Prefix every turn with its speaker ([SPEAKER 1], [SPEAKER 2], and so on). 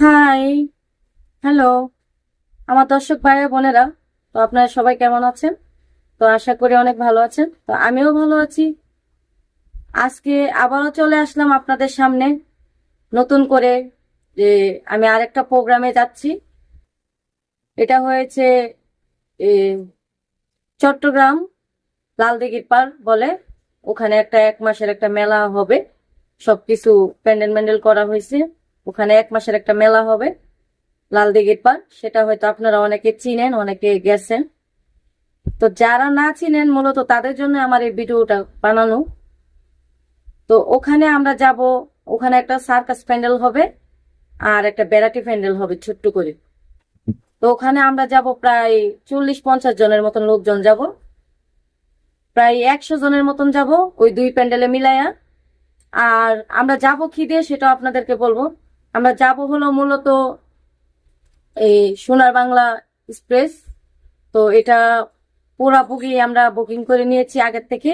[SPEAKER 1] High, hello আমার দর্শক ভাই বোনেরা। তো আপনারা সবাই কেমন আছেন? তো আশা করি অনেক ভালো আছেন। তো আমিও ভালো আছি। আজকে আবারও চলে আসলাম আপনাদের সামনে নতুন করে, যে আমি আরেকটা প্রোগ্রামে যাচ্ছি। এটা হয়েছে এ, চট্টগ্রাম লালদিঘির পার বলে, ওখানে একটা 1 মাসের একটা মেলা হবে। সবকিছু প্যান্ডেল ম্যান্ডেল করা হয়েছে। ওখানে 1 মাসের একটা মেলা হবে লালদিঘির পার। সেটা হয়তো আপনারা অনেকে চিনেন, অনেকে গেছেন। তো যারা না চিনেন মূলত তাদের জন্য আমার এই ভিডিওটা বানানো। তো ওখানে আমরা যাব। ওখানে একটা সার্কাস প্যান্ডেল হবে আর একটা ব্যারাটি প্যান্ডেল হবে ছোট্ট করে। তো ওখানে আমরা যাব প্রায় 40-50 জনের মতন লোকজন যাব। প্রায় 100 জনের মতন যাব ওই দুই প্যান্ডেলে মিলাইয়া। আর আমরা যাব কি দিয়ে সেটা আপনাদেরকে বলবো। আমরা যাব হলো মূলত এই সোনার বাংলা এক্সপ্রেস। তো এটা পুরা বুকিং আমরা বুকিং করে নিয়েছি আগের থেকে।